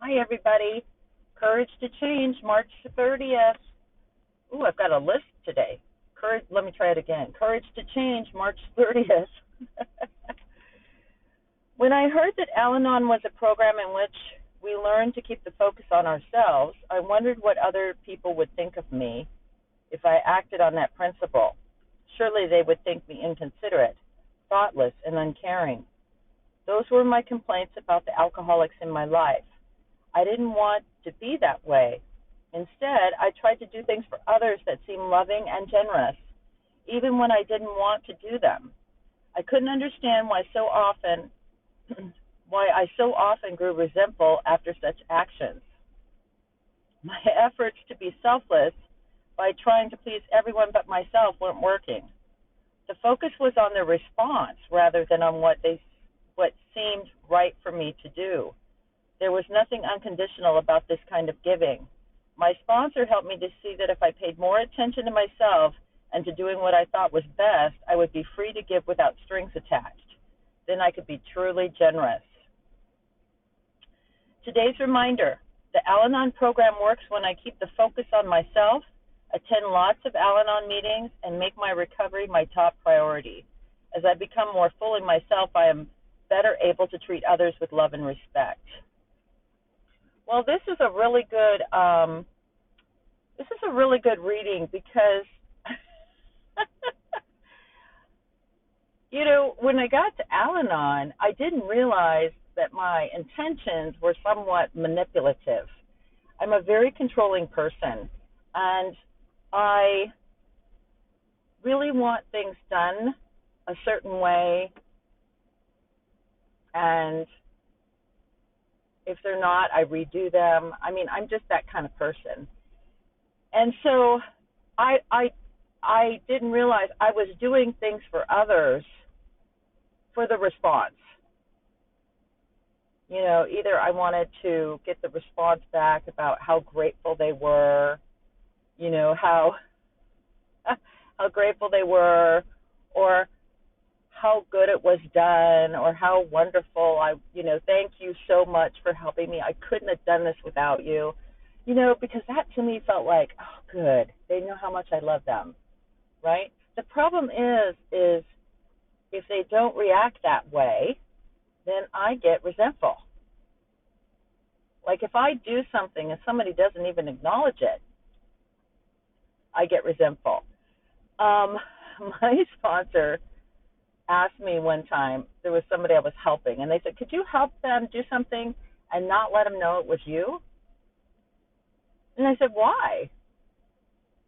Hi, everybody. Courage to Change, March 30th. Ooh, I've got a list today. Courage. Let me try it again. Courage to Change, March 30th. When I heard that Al-Anon was a program in which we learn to keep the focus on ourselves, I wondered what other people would think of me if I acted on that principle. Surely they would think me inconsiderate, thoughtless, and uncaring. Those were my complaints about the alcoholics in my life. I didn't want to be that way. Instead, I tried to do things for others that seemed loving and generous, even when I didn't want to do them. I couldn't understand why I so often grew resentful after such actions. My efforts to be selfless by trying to please everyone but myself weren't working. The focus was on the response rather than on what seemed right for me to do. There was nothing unconditional about this kind of giving. My sponsor helped me to see that if I paid more attention to myself and to doing what I thought was best, I would be free to give without strings attached. Then I could be truly generous. Today's reminder: the Al-Anon program works when I keep the focus on myself, attend lots of Al-Anon meetings, and make my recovery my top priority. As I become more fully myself, I am better able to treat others with love and respect. Well, this is a really good reading because when I got to Al-Anon, I didn't realize that my intentions were somewhat manipulative. I'm a very controlling person, and I really want things done a certain way, and if they're not, I redo them. I mean, I'm just that kind of person. And so I didn't realize I was doing things for others for the response. Either I wanted to get the response back about how grateful they were, how how grateful they were, or how good it was done, or how wonderful thank you so much for helping me. I couldn't have done this without you. Because that to me felt like, oh, good. They know how much I love them, right? The problem is if they don't react that way, then I get resentful. Like if I do something and somebody doesn't even acknowledge it, I get resentful. My sponsor asked me one time, there was somebody I was helping, and they said, could you help them do something and not let them know it was you? And I said, why?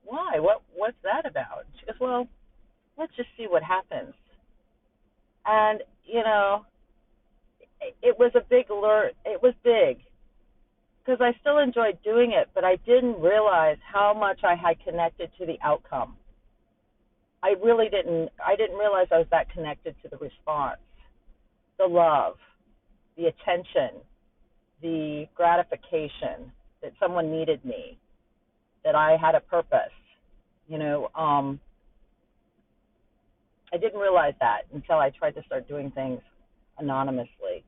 Why? What's that about? She goes, well, let's just see what happens. And, it was a big alert. It was big because I still enjoyed doing it, but I didn't realize how much I had connected to the outcome. I didn't realize I was that connected to the response, the love, the attention, the gratification that someone needed me, that I had a purpose. I didn't realize that until I tried to start doing things anonymously.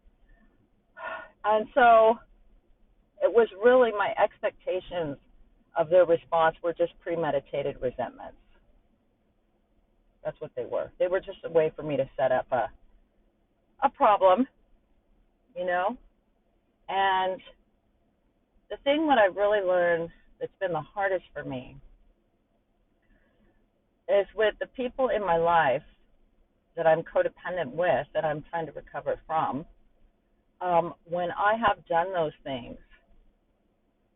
And so it was really my expectations of their response were just premeditated resentments. That's what they were. They were just a way for me to set up a problem, And the thing that I really learned that's been the hardest for me is with the people in my life that I'm codependent with, that I'm trying to recover from. When I have done those things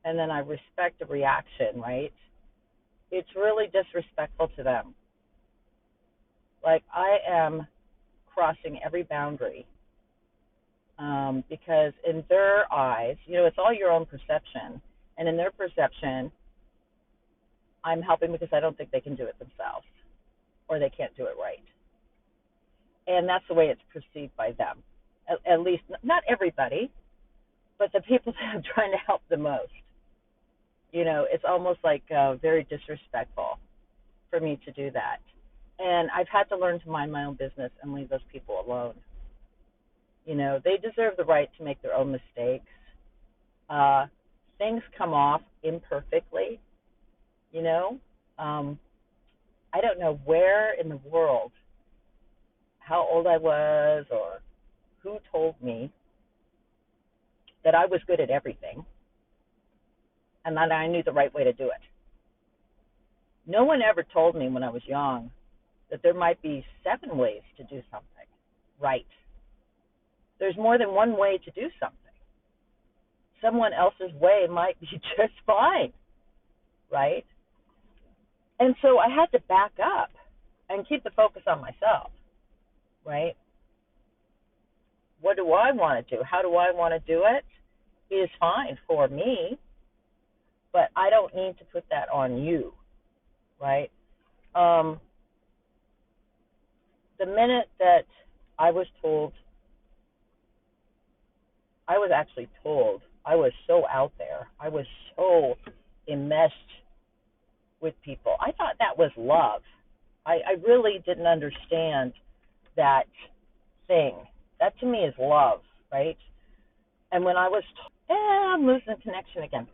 and then I respect the reaction, right, it's really disrespectful to them. Like I am crossing every boundary because in their eyes, it's all your own perception. And in their perception, I'm helping because I don't think they can do it themselves or they can't do it right. And that's the way it's perceived by them. At least, not everybody, but the people that I'm trying to help the most. It's almost like very disrespectful for me to do that. And I've had to learn to mind my own business and leave those people alone. They deserve the right to make their own mistakes. Uh, things come off imperfectly, you know. Um, I don't know where in the world, how old I was, or who told me that I was good at everything and that I knew the right way to do it. No one ever told me when I was young that there might be 7 ways to do something right. There's more than one way to do something. Someone else's way might be just fine, right? And so I had to back up and keep the focus on myself, right? What do I want to do? How do I want to do it? Is fine for me, but I don't need to put that on you, right? Um, the minute that I was told, I was actually told, I was so out there, I was so enmeshed with people. I thought that was love. I really didn't understand that thing. That to me is love, right? And when I was, I'm losing connection again.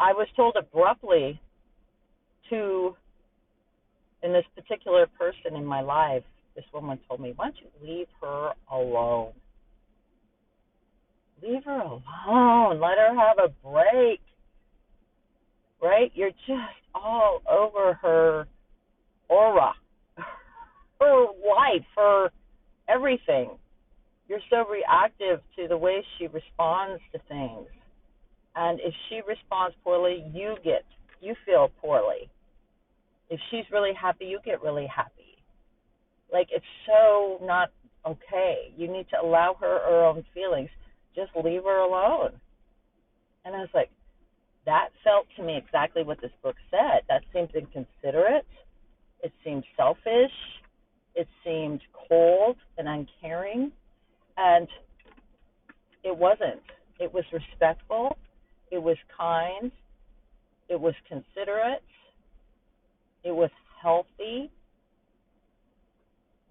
I was told abruptly to, in this particular person in my life, this woman told me, why don't you leave her alone? Leave her alone. Let her have a break, right? You're just all over her aura, her life, her everything. You're so reactive to the way she responds to things. And if she responds poorly, you feel poorly. If she's really happy, you get really happy. Like, it's so not okay. You need to allow her own feelings. Just leave her alone. And I was like, that felt to me exactly what this book said. That seemed inconsiderate. It seemed selfish. It seemed cold and uncaring. And it wasn't. It was respectful. It was kind. It was considerate. It was healthy,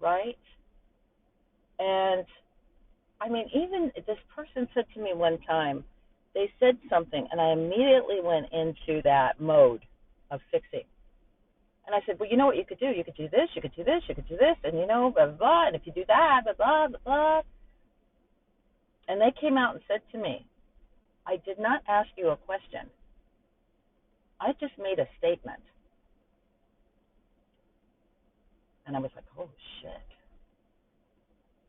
right? And I mean, even this person said to me one time, they said something, and I immediately went into that mode of fixing. And I said, well, you know what you could do? You could do this, you could do this, you could do this, and, you know, blah, blah, blah, and if you do that, blah, blah, blah, blah. And they came out and said to me, I did not ask you a question. I just made a statement. And I was like, oh, shit.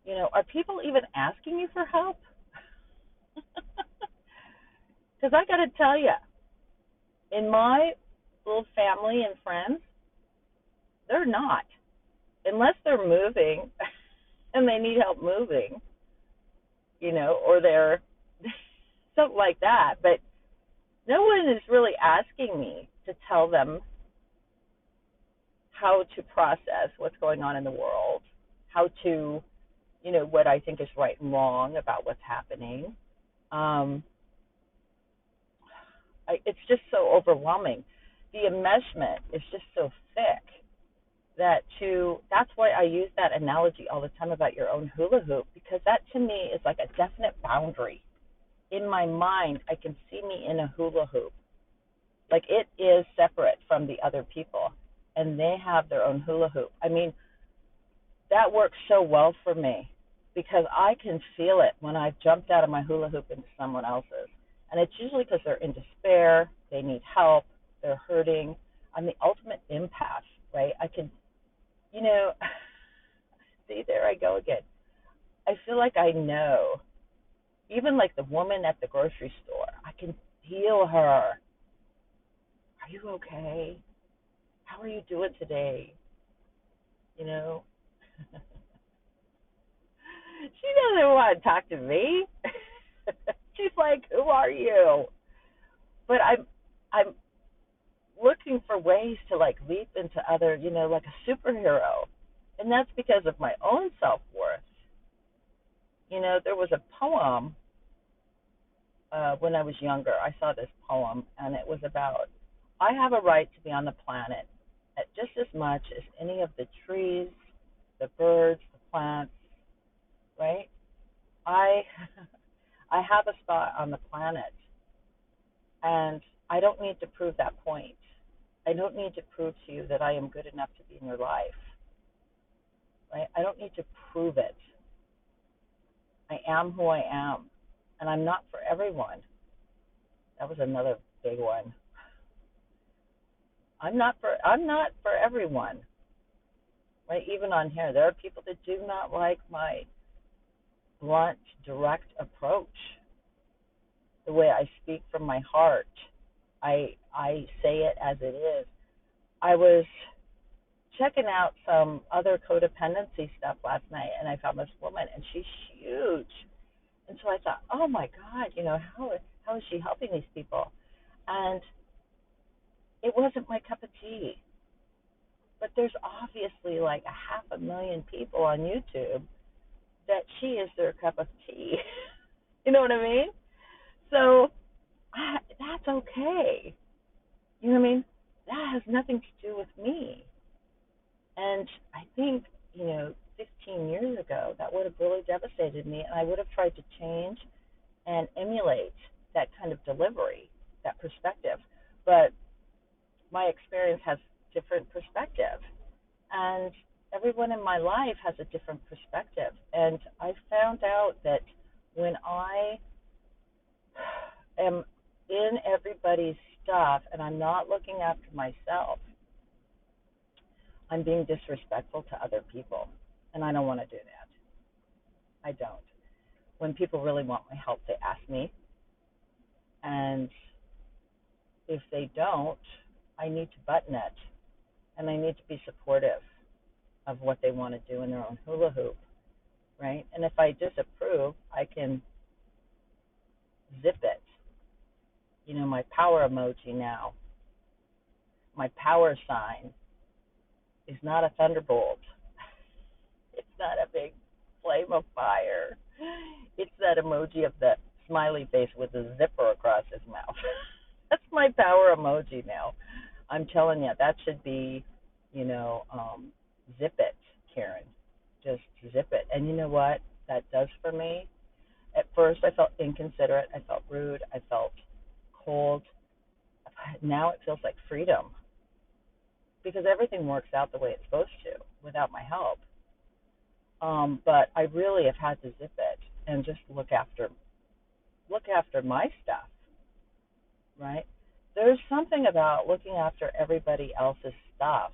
You know, are people even asking you for help? Because I got to tell you, in my little family and friends, they're not. Unless they're moving and they need help moving, you know, or they're something like that. But no one is really asking me to tell them how to process what's going on in the world, how to, you know, what I think is right and wrong about what's happening. Um, it's just so overwhelming. The enmeshment is just so thick that's why I use that analogy all the time about your own hula hoop, because that to me is like a definite boundary. In my mind, I can see me in a hula hoop. Like, it is separate from the other people, and they have their own hula hoop. I mean, that works so well for me because I can feel it when I've jumped out of my hula hoop into someone else's. And it's usually because they're in despair, they need help, they're hurting. I'm the ultimate empath, right? I can, you know, see, there I go again. I feel like I know. Even like the woman at the grocery store, I can feel her. Are you okay? How are you doing today? You know? She doesn't want to talk to me. She's like, who are you? But I'm looking for ways to like leap into other, you know, like a superhero. And that's because of my own self-worth. You know, there was a poem when I was younger. I saw this poem, and it was about, I have a right to be on the planet just as much as any of the trees, the birds, the plants, right? I I have a spot on the planet, And I don't need to prove that point. I don't need to prove to you that I am good enough to be in your life. Right? I don't need to prove it. I am who I am, and I'm not for everyone. That was another big one. I'm not for everyone. Right? Even on here, there are people that do not like my blunt, direct approach, the way I speak from my heart. I say it as it is. I was checking out some other codependency stuff last night, and I found this woman, and she's huge. And so I thought, oh my God, how is she helping these people? And it wasn't my cup of tea. But there's obviously like 500,000 people on YouTube that she is their cup of tea. You know what I mean? So that's okay. You know what I mean? That has nothing to do with me. And I think, 15 years ago, that would have really devastated me, and I would have tried to change and emulate that kind of delivery, that perspective. But my experience has different perspective, and everyone in my life has a different perspective. And I found out that when I am in everybody's stuff and I'm not looking after myself, I'm being disrespectful to other people, and I don't want to do that. I don't. When people really want my help, they ask me, and if they don't, I need to button it, and I need to be supportive of what they want to do in their own hula hoop, right? And if I disapprove, I can zip it. My power emoji now, my power sign is not a thunderbolt. It's not a big flame of fire. It's that emoji of the smiley face with a zipper across his mouth. That's my power emoji now. I'm telling you, that should be, zip it, Karen. Just zip it. And you know what that does for me? At first, I felt inconsiderate. I felt rude. I felt cold. Now it feels like freedom because everything works out the way it's supposed to without my help. But I really have had to zip it and just look after my stuff, right? There's something about looking after everybody else's stuff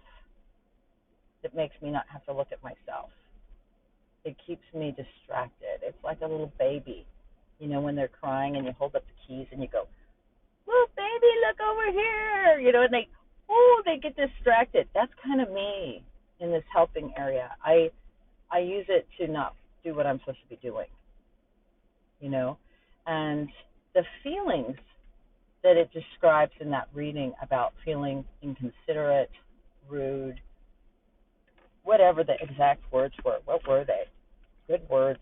that makes me not have to look at myself. It keeps me distracted. It's like a little baby, when they're crying and you hold up the keys and you go, "Look, baby, look over here," and they get distracted. That's kind of me in this helping area. I use it to not do what I'm supposed to be doing, and the feelings that it describes in that reading about feeling inconsiderate, rude, whatever the exact words were. What were they? Good words.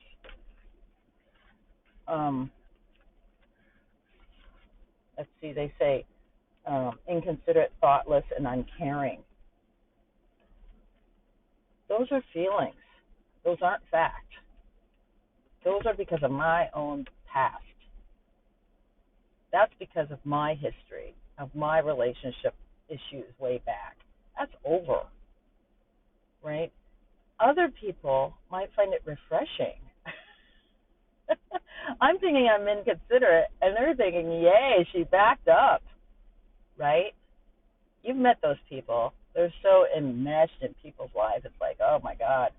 Um, let's see. They say inconsiderate, thoughtless, and uncaring. Those are feelings. Those aren't fact. Those are because of my own past. That's because of my history, of my relationship issues way back. That's over, right? Other people might find it refreshing. I'm thinking I'm inconsiderate, and they're thinking, yay, she backed up, right? You've met those people. They're so enmeshed in people's lives. It's like, oh my God.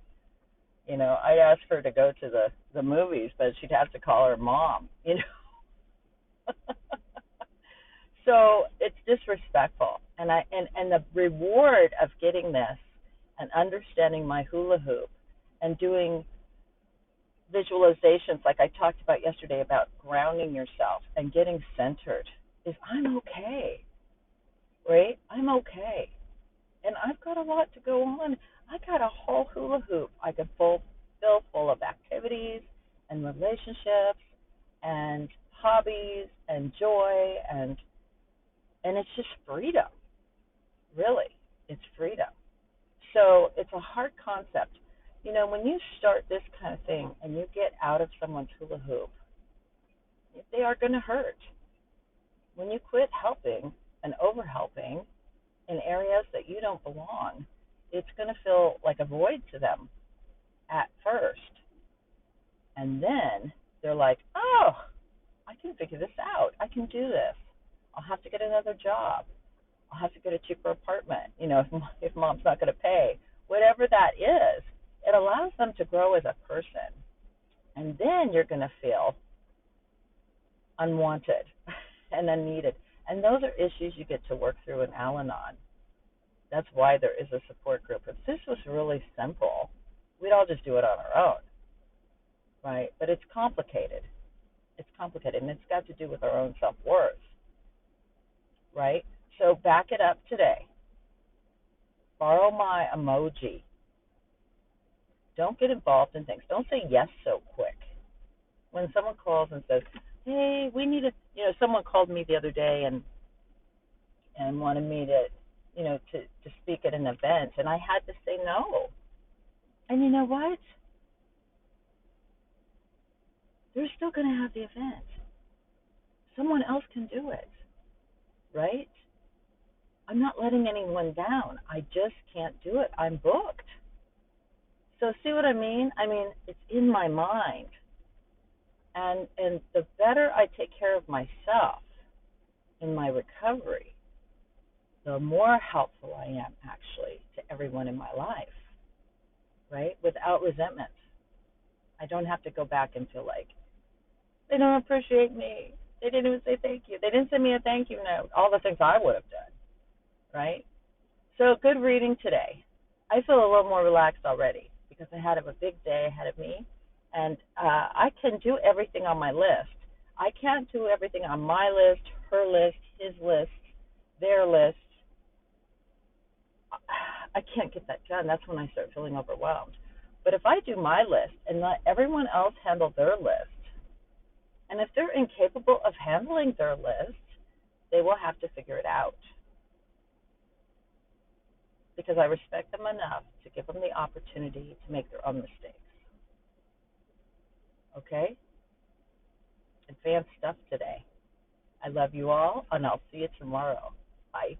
I'd ask her to go to the movies, but she'd have to call her mom. So it's disrespectful. And the reward of getting this and understanding my hula hoop and doing visualizations like I talked about yesterday about grounding yourself and getting centered is I'm okay, right? I'm okay. And I've got a lot to go on. I got a whole hula hoop I could fill full of activities and relationships and hobbies and joy and it's just freedom. Really, it's freedom. So it's a hard concept. When you start this kind of thing and you get out of someone's hula hoop, they are going to hurt. When you quit helping and over helping in areas that you don't belong, it's going to feel like a void to them at first. And then they're like, oh, I can figure this out. I can do this. I'll have to get another job. I'll have to get a cheaper apartment, if mom's not going to pay. Whatever that is, it allows them to grow as a person. And then you're going to feel unwanted and unneeded. And those are issues you get to work through in Al Anon. That's why there is a support group. If this was really simple, we'd all just do it on our own, right? But it's complicated. It's complicated, and it's got to do with our own self-worth, right? So back it up today. Borrow my emoji. Don't get involved in things. Don't say yes so quick. When someone calls and says, hey, we need a, someone called me the other day and wanted me to, to speak at an event, and I had to say no. And you know what? They're still going to have the event. Someone else can do it, right? I'm not letting anyone down. I just can't do it. I'm booked. So see what I mean? I mean, it's in my mind. And the better I take care of myself in my recovery, the more helpful I am actually to everyone in my life, right? Without resentment. I don't have to go back and feel like they don't appreciate me. They didn't even say thank you. They didn't send me a thank you note. All the things I would have done, right? So good reading today. I feel a little more relaxed already because I had a big day ahead of me, and I can do everything on my list. I can't do everything on my list, her list, his list, their list. I can't get that done. That's when I start feeling overwhelmed. But if I do my list and let everyone else handle their list, and if they're incapable of handling their list, they will have to figure it out. Because I respect them enough to give them the opportunity to make their own mistakes. Okay? Advanced stuff today. I love you all, and I'll see you tomorrow. Bye.